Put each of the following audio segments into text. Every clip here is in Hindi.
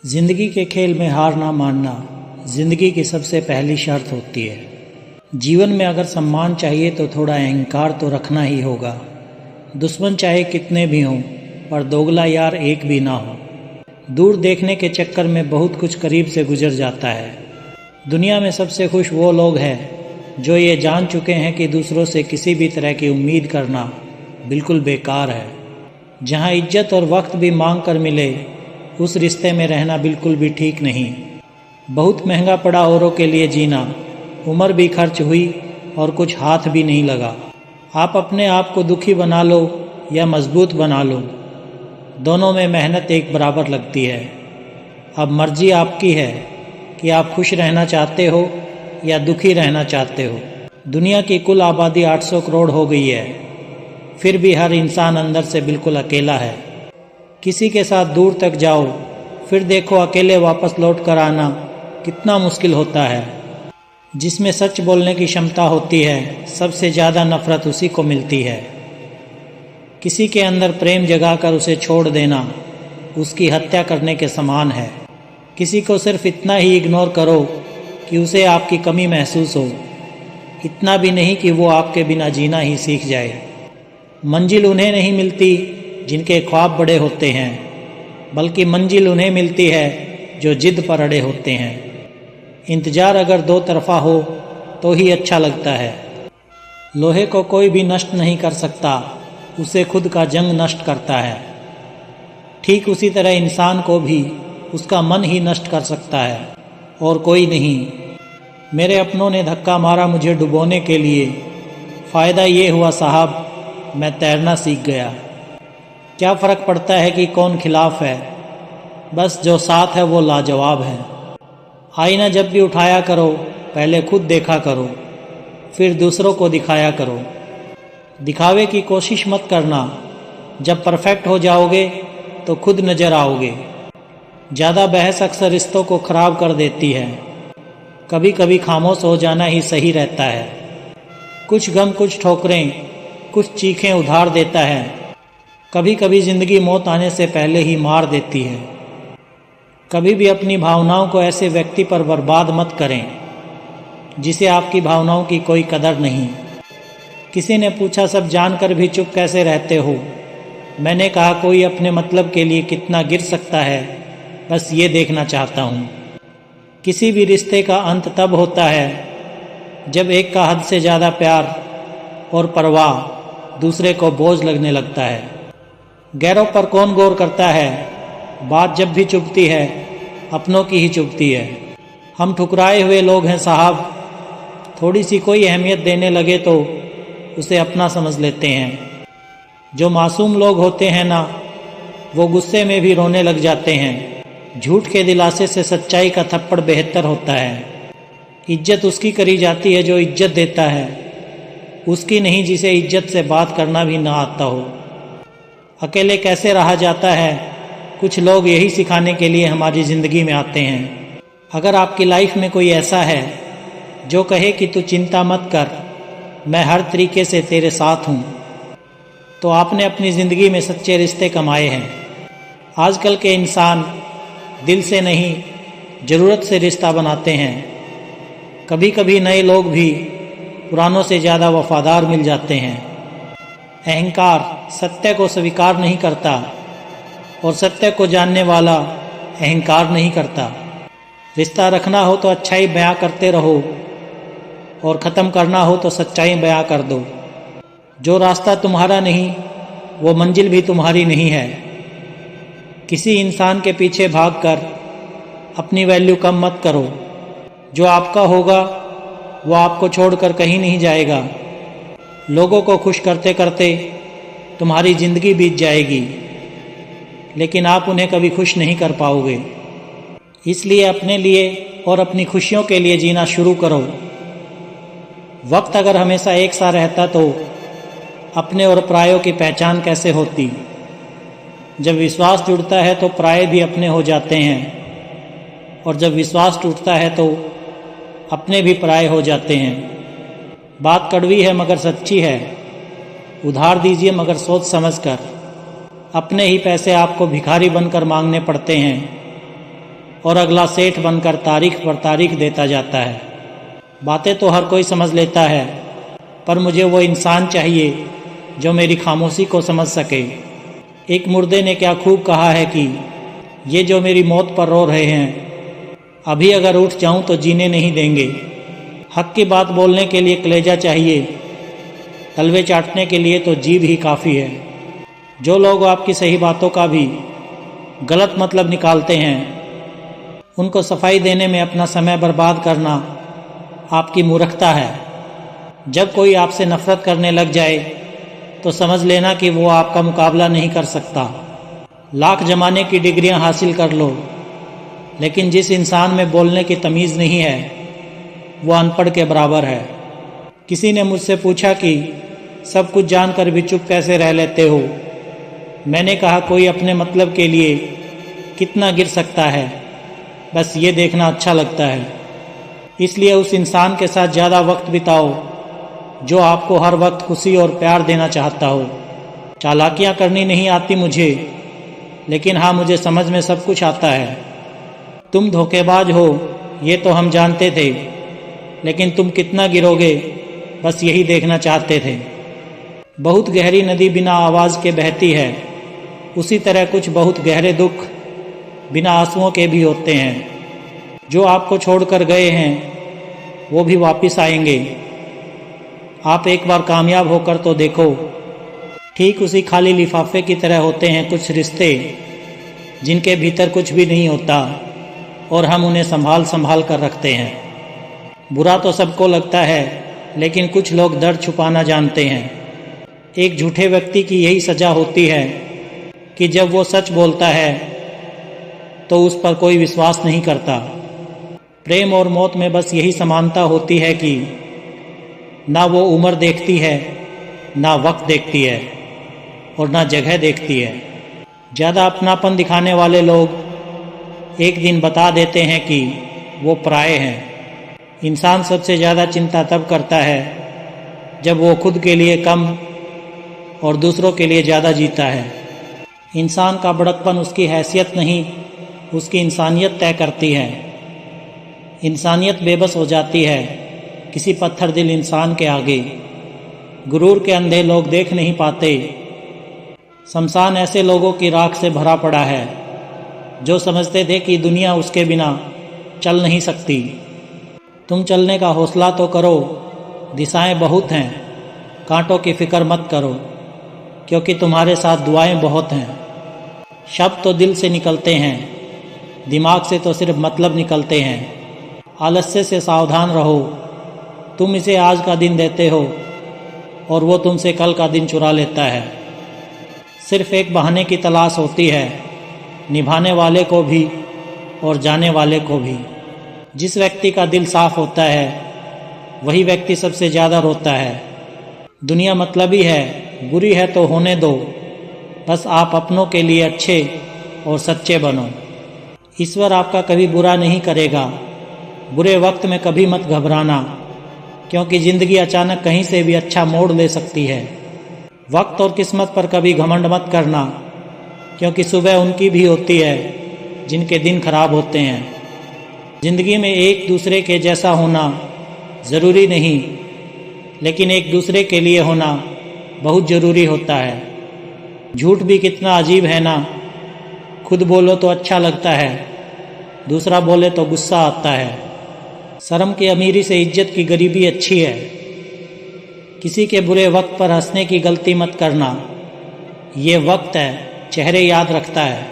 जिंदगी के खेल में हार ना मानना जिंदगी की सबसे पहली शर्त होती है। जीवन में अगर सम्मान चाहिए तो थोड़ा अहंकार तो रखना ही होगा। दुश्मन चाहे कितने भी हों पर दोगला यार एक भी ना हो। दूर देखने के चक्कर में बहुत कुछ करीब से गुजर जाता है। दुनिया में सबसे खुश वो लोग हैं जो ये जान चुके हैं कि दूसरों से किसी भी तरह की उम्मीद करना बिल्कुल बेकार है। जहाँ इज्जत और वक्त भी मांग कर मिले उस रिश्ते में रहना बिल्कुल भी ठीक नहीं। बहुत महंगा पड़ा औरों के लिए जीना, उम्र भी खर्च हुई और कुछ हाथ भी नहीं लगा। आप अपने आप को दुखी बना लो या मजबूत बना लो, दोनों में मेहनत एक बराबर लगती है। अब मर्जी आपकी है कि आप खुश रहना चाहते हो या दुखी रहना चाहते हो। दुनिया की कुल आबादी 800 करोड़ हो गई है, फिर भी हर इंसान अंदर से बिल्कुल अकेला है। किसी के साथ दूर तक जाओ, फिर देखो अकेले वापस लौट कर आना कितना मुश्किल होता है। जिसमें सच बोलने की क्षमता होती है सबसे ज़्यादा नफरत उसी को मिलती है। किसी के अंदर प्रेम जगाकर उसे छोड़ देना उसकी हत्या करने के समान है। किसी को सिर्फ इतना ही इग्नोर करो कि उसे आपकी कमी महसूस हो, इतना भी नहीं कि वो आपके बिना जीना ही सीख जाए। मंजिल उन्हें नहीं मिलती जिनके ख्वाब बड़े होते हैं, बल्कि मंजिल उन्हें मिलती है जो जिद पर अड़े होते हैं। इंतज़ार अगर दो तरफा हो तो ही अच्छा लगता है। लोहे को कोई भी नष्ट नहीं कर सकता, उसे खुद का जंग नष्ट करता है। ठीक उसी तरह इंसान को भी उसका मन ही नष्ट कर सकता है और कोई नहीं। मेरे अपनों ने धक्का मारा मुझे डुबोने के लिए, फ़ायदा ये हुआ साहब मैं तैरना सीख गया। क्या फ़र्क पड़ता है कि कौन खिलाफ है, बस जो साथ है वो लाजवाब है। आईना जब भी उठाया करो पहले खुद देखा करो, फिर दूसरों को दिखाया करो। दिखावे की कोशिश मत करना, जब परफेक्ट हो जाओगे तो खुद नज़र आओगे। ज़्यादा बहस अक्सर रिश्तों को ख़राब कर देती है। कभी कभी खामोश हो जाना ही सही रहता है। कुछ गम कुछ ठोकरें कुछ चीखें उधार देता है। कभी कभी ज़िंदगी मौत आने से पहले ही मार देती है। कभी भी अपनी भावनाओं को ऐसे व्यक्ति पर बर्बाद मत करें जिसे आपकी भावनाओं की कोई कदर नहीं। किसी ने पूछा सब जानकर भी चुप कैसे रहते हो। मैंने कहा कोई अपने मतलब के लिए कितना गिर सकता है, बस ये देखना चाहता हूँ। किसी भी रिश्ते का अंत तब होता है जब एक का हद से ज़्यादा प्यार और परवाह दूसरे को बोझ लगने लगता है। गैरों पर कौन गौर करता है, बात जब भी चुभती है अपनों की ही चुभती है। हम ठुकराए हुए लोग हैं साहब, थोड़ी सी कोई अहमियत देने लगे तो उसे अपना समझ लेते हैं। जो मासूम लोग होते हैं ना, वो गुस्से में भी रोने लग जाते हैं। झूठ के दिलासे से सच्चाई का थप्पड़ बेहतर होता है। इज्जत उसकी करी जाती है जो इज्जत देता है, उसकी नहीं जिसे इज्जत से बात करना भी ना आता हो। अकेले कैसे रहा जाता है, कुछ लोग यही सिखाने के लिए हमारी ज़िंदगी में आते हैं। अगर आपकी लाइफ में कोई ऐसा है जो कहे कि तू चिंता मत कर, मैं हर तरीके से तेरे साथ हूँ, तो आपने अपनी ज़िंदगी में सच्चे रिश्ते कमाए हैं। आजकल के इंसान दिल से नहीं ज़रूरत से रिश्ता बनाते हैं। कभी कभी नए लोग भी पुरानों से ज़्यादा वफादार मिल जाते हैं। अहंकार सत्य को स्वीकार नहीं करता और सत्य को जानने वाला अहंकार नहीं करता। रिश्ता रखना हो तो अच्छाई बयां करते रहो और ख़त्म करना हो तो सच्चाई बयां कर दो। जो रास्ता तुम्हारा नहीं वो मंजिल भी तुम्हारी नहीं है। किसी इंसान के पीछे भागकर अपनी वैल्यू कम मत करो। जो आपका होगा वो आपको छोड़कर कहीं नहीं जाएगा। लोगों को खुश करते करते तुम्हारी ज़िंदगी बीत जाएगी, लेकिन आप उन्हें कभी खुश नहीं कर पाओगे। इसलिए अपने लिए और अपनी खुशियों के लिए जीना शुरू करो। वक्त अगर हमेशा एक सा रहता तो अपने और परायों की पहचान कैसे होती। जब विश्वास जुड़ता है तो पराये भी अपने हो जाते हैं, और जब विश्वास टूटता है तो अपने भी पराये हो जाते हैं। बात कड़वी है मगर सच्ची है, उधार दीजिए मगर सोच समझ कर। अपने ही पैसे आपको भिखारी बनकर मांगने पड़ते हैं। और अगला सेठ बनकर तारीख पर तारीख देता जाता है। बातें तो हर कोई समझ लेता है, पर मुझे वो इंसान चाहिए जो मेरी खामोशी को समझ सके। एक मुर्दे ने क्या खूब कहा है कि ये जो मेरी मौत पर रो रहे हैं, अभी अगर उठ जाऊं तो जीने नहीं देंगे। हक की बात बोलने के लिए कलेजा चाहिए, तलवे चाटने के लिए तो जीभ ही काफ़ी है। जो लोग आपकी सही बातों का भी गलत मतलब निकालते हैं, उनको सफाई देने में अपना समय बर्बाद करना आपकी मूर्खता है। जब कोई आपसे नफरत करने लग जाए तो समझ लेना कि वो आपका मुकाबला नहीं कर सकता। लाख जमाने की डिग्रियां हासिल कर लो, लेकिन जिस इंसान में बोलने की तमीज़ नहीं है वो अनपढ़ के बराबर है। किसी ने मुझसे पूछा कि सब कुछ जानकर भी चुप कैसे रह लेते हो। मैंने कहा कोई अपने मतलब के लिए कितना गिर सकता है, बस ये देखना अच्छा लगता है। इसलिए उस इंसान के साथ ज़्यादा वक्त बिताओ जो आपको हर वक्त खुशी और प्यार देना चाहता हो। चालाकियाँ करनी नहीं आती मुझे, लेकिन हाँ, मुझे समझ में सब कुछ आता है। तुम धोखेबाज हो ये तो हम जानते थे, लेकिन तुम कितना गिरोगे बस यही देखना चाहते थे। बहुत गहरी नदी बिना आवाज़ के बहती है, उसी तरह कुछ बहुत गहरे दुख बिना आंसुओं के भी होते हैं। जो आपको छोड़कर गए हैं वो भी वापस आएंगे। आप एक बार कामयाब होकर तो देखो। ठीक उसी खाली लिफाफे की तरह होते हैं कुछ रिश्ते जिनके भीतर कुछ भी नहीं होता और हम उन्हें संभाल संभाल कर रखते हैं। बुरा तो सबको लगता है, लेकिन कुछ लोग दर्द छुपाना जानते हैं। एक झूठे व्यक्ति की यही सजा होती है कि जब वो सच बोलता है तो उस पर कोई विश्वास नहीं करता। प्रेम और मौत में बस यही समानता होती है कि ना वो उम्र देखती है, ना वक्त देखती है, और ना जगह देखती है। ज़्यादा अपनापन दिखाने वाले लोग एक दिन बता देते हैं कि वो पराये हैं। इंसान सबसे ज़्यादा चिंता तब करता है जब वो खुद के लिए कम और दूसरों के लिए ज़्यादा जीता है। इंसान का बड़कपन उसकी हैसियत नहीं, उसकी इंसानियत तय करती है। इंसानियत बेबस हो जाती है किसी पत्थर दिल इंसान के आगे। गुरूर के अंधे लोग देख नहीं पाते। शमशान ऐसे लोगों की राख से भरा पड़ा है जो समझते थे कि दुनिया उसके बिना चल नहीं सकती। तुम चलने का हौसला तो करो, दिशाएं बहुत हैं, कांटों की फिक्र मत करो, क्योंकि तुम्हारे साथ दुआएं बहुत हैं। शब्द तो दिल से निकलते हैं, दिमाग से तो सिर्फ मतलब निकलते हैं। आलस्य से सावधान रहो। तुम इसे आज का दिन देते हो और वो तुमसे कल का दिन चुरा लेता है। सिर्फ एक बहाने की तलाश होती है, निभाने वाले को भी और जाने वाले को भी। जिस व्यक्ति का दिल साफ होता है वही व्यक्ति सबसे ज़्यादा रोता है। दुनिया मतलबी है, बुरी है तो होने दो, बस आप अपनों के लिए अच्छे और सच्चे बनो। ईश्वर आपका कभी बुरा नहीं करेगा। बुरे वक्त में कभी मत घबराना, क्योंकि ज़िंदगी अचानक कहीं से भी अच्छा मोड़ ले सकती है। वक्त और किस्मत पर कभी घमंड मत करना, क्योंकि सुबह उनकी भी होती है जिनके दिन खराब होते हैं। ज़िंदगी में एक दूसरे के जैसा होना ज़रूरी नहीं, लेकिन एक दूसरे के लिए होना बहुत ज़रूरी होता है। झूठ भी कितना अजीब है ना। खुद बोलो तो अच्छा लगता है, दूसरा बोले तो गुस्सा आता है। शर्म की अमीरी से इज्जत की गरीबी अच्छी है। किसी के बुरे वक्त पर हंसने की गलती मत करना। ये वक्त है, चेहरे याद रखता है।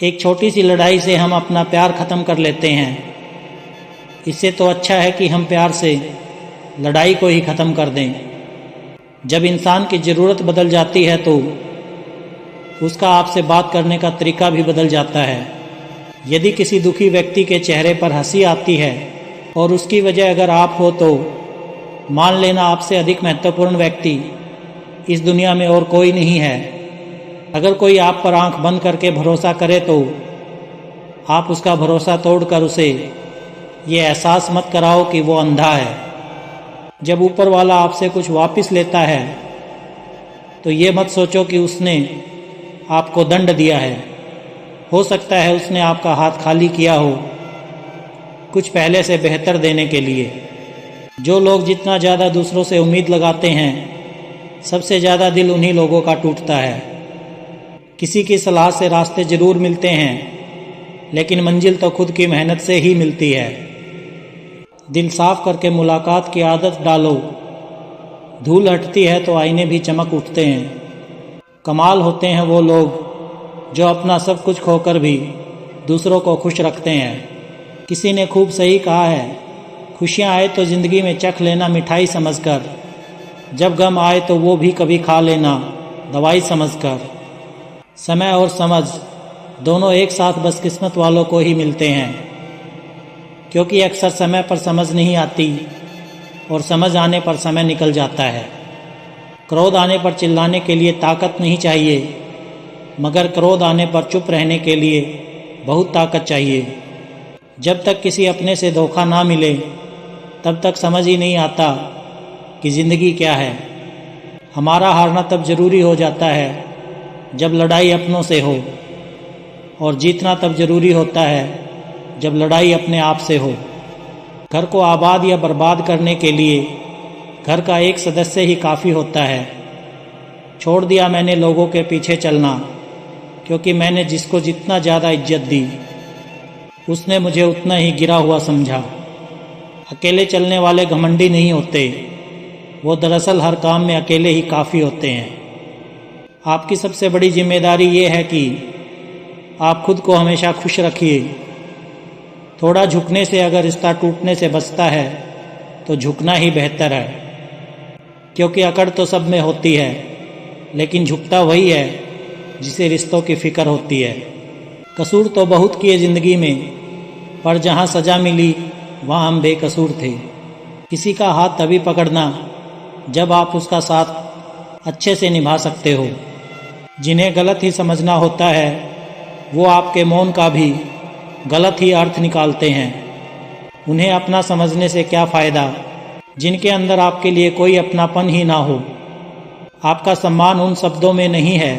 एक छोटी सी लड़ाई से हम अपना प्यार ख़त्म कर लेते हैं। इससे तो अच्छा है कि हम प्यार से लड़ाई को ही ख़त्म कर दें। जब इंसान की ज़रूरत बदल जाती है तो उसका आपसे बात करने का तरीका भी बदल जाता है। यदि किसी दुखी व्यक्ति के चेहरे पर हंसी आती है और उसकी वजह अगर आप हो तो मान लेना आपसे अधिक महत्वपूर्ण व्यक्ति इस दुनिया में और कोई नहीं है। अगर कोई आप पर आंख बंद करके भरोसा करे तो आप उसका भरोसा तोड़कर उसे ये एहसास मत कराओ कि वो अंधा है। जब ऊपर वाला आपसे कुछ वापस लेता है तो ये मत सोचो कि उसने आपको दंड दिया है। हो सकता है उसने आपका हाथ खाली किया हो कुछ पहले से बेहतर देने के लिए। जो लोग जितना ज़्यादा दूसरों से उम्मीद लगाते हैं, सबसे ज़्यादा दिल उन्हीं लोगों का टूटता है। किसी की सलाह से रास्ते ज़रूर मिलते हैं, लेकिन मंजिल तो खुद की मेहनत से ही मिलती है। दिल साफ करके मुलाकात की आदत डालो। धूल हटती है तो आईने भी चमक उठते हैं। कमाल होते हैं वो लोग जो अपना सब कुछ खोकर भी दूसरों को खुश रखते हैं। किसी ने खूब सही कहा है, खुशियाँ आए तो ज़िंदगी में चख लेना मिठाई समझकर, जब गम आए तो वो भी कभी खा लेना दवाई समझकर। समय और समझ दोनों एक साथ बस किस्मत वालों को ही मिलते हैं, क्योंकि अक्सर समय पर समझ नहीं आती और समझ आने पर समय निकल जाता है। क्रोध आने पर चिल्लाने के लिए ताकत नहीं चाहिए, मगर क्रोध आने पर चुप रहने के लिए बहुत ताकत चाहिए। जब तक किसी अपने से धोखा ना मिले, तब तक समझ ही नहीं आता कि ज़िंदगी क्या है। हमारा हारना तब ज़रूरी हो जाता है जब लड़ाई अपनों से हो, और जीतना तब ज़रूरी होता है जब लड़ाई अपने आप से हो। घर को आबाद या बर्बाद करने के लिए घर का एक सदस्य ही काफ़ी होता है। छोड़ दिया मैंने लोगों के पीछे चलना, क्योंकि मैंने जिसको जितना ज़्यादा इज्जत दी, उसने मुझे उतना ही गिरा हुआ समझा। अकेले चलने वाले घमंडी नहीं होते, वो दरअसल हर काम में अकेले ही काफ़ी होते हैं। आपकी सबसे बड़ी जिम्मेदारी ये है कि आप खुद को हमेशा खुश रखिए। थोड़ा झुकने से अगर रिश्ता टूटने से बचता है तो झुकना ही बेहतर है, क्योंकि अकड़ तो सब में होती है, लेकिन झुकता वही है जिसे रिश्तों की फिक्र होती है। कसूर तो बहुत किए ज़िंदगी में, पर जहाँ सज़ा मिली वहाँ हम बेकसूर थे। किसी का हाथ तभी पकड़ना जब आप उसका साथ अच्छे से निभा सकते हो। जिन्हें गलत ही समझना होता है, वो आपके मौन का भी गलत ही अर्थ निकालते हैं। उन्हें अपना समझने से क्या फ़ायदा जिनके अंदर आपके लिए कोई अपनापन ही ना हो। आपका सम्मान उन शब्दों में नहीं है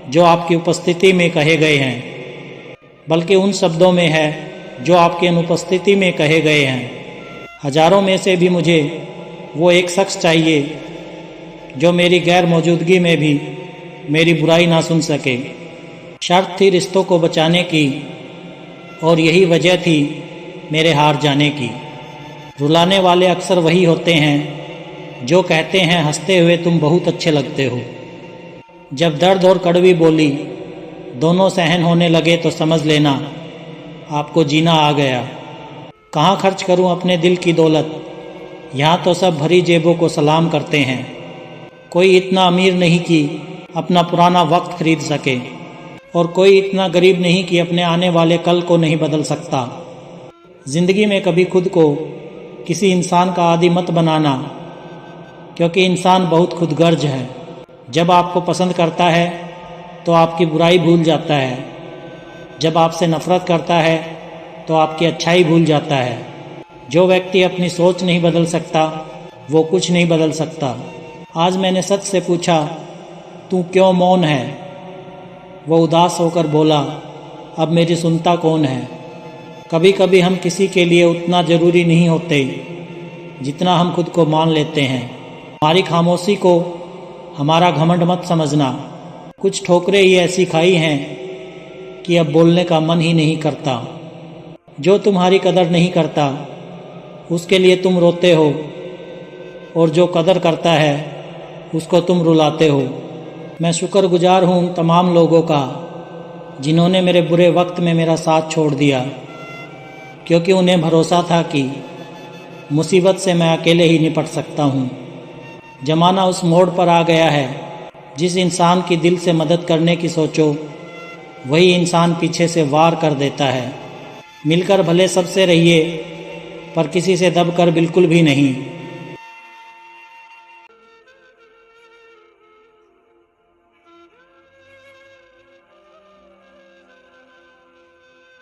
जो आपकी उपस्थिति में कहे गए हैं, बल्कि उन शब्दों में है जो आपकी अनुपस्थिति में कहे गए हैं। हजारों में से भी मुझे वो एक शख्स चाहिए जो मेरी गैर मौजूदगी में भी मेरी बुराई ना सुन सके। शर्त थी रिश्तों को बचाने की, और यही वजह थी मेरे हार जाने की। रुलाने वाले अक्सर वही होते हैं जो कहते हैं हंसते हुए तुम बहुत अच्छे लगते हो। जब दर्द और कड़वी बोली दोनों सहन होने लगे तो समझ लेना आपको जीना आ गया। कहाँ खर्च करूं अपने दिल की दौलत, यहाँ तो सब भरी जेबों को सलाम करते हैं। कोई इतना अमीर नहीं कि अपना पुराना वक्त खरीद सके, और कोई इतना गरीब नहीं कि अपने आने वाले कल को नहीं बदल सकता। ज़िंदगी में कभी खुद को किसी इंसान का आदी मत बनाना, क्योंकि इंसान बहुत खुदगर्ज है। जब आपको पसंद करता है तो आपकी बुराई भूल जाता है, जब आपसे नफरत करता है तो आपकी अच्छाई भूल जाता है। जो व्यक्ति अपनी सोच नहीं बदल सकता वो कुछ नहीं बदल सकता। आज मैंने सच से पूछा, तू क्यों मौन है? वो उदास होकर बोला, अब मेरी सुनता कौन है? कभी कभी हम किसी के लिए उतना ज़रूरी नहीं होते जितना हम खुद को मान लेते हैं। हमारी खामोशी को हमारा घमंड मत समझना। कुछ ठोकरें ही ऐसी खाई हैं कि अब बोलने का मन ही नहीं करता। जो तुम्हारी कदर नहीं करता उसके लिए तुम रोते हो, और जो कदर करता है उसको तुम रुलाते हो। मैं शुक्रगुजार हूँ उन तमाम लोगों का जिन्होंने मेरे बुरे वक्त में मेरा साथ छोड़ दिया, क्योंकि उन्हें भरोसा था कि मुसीबत से मैं अकेले ही निपट सकता हूँ। ज़माना उस मोड़ पर आ गया है, जिस इंसान की दिल से मदद करने की सोचो वही इंसान पीछे से वार कर देता है। मिलकर भले सबसे रहिए, पर किसी से दबकर बिल्कुल भी नहीं।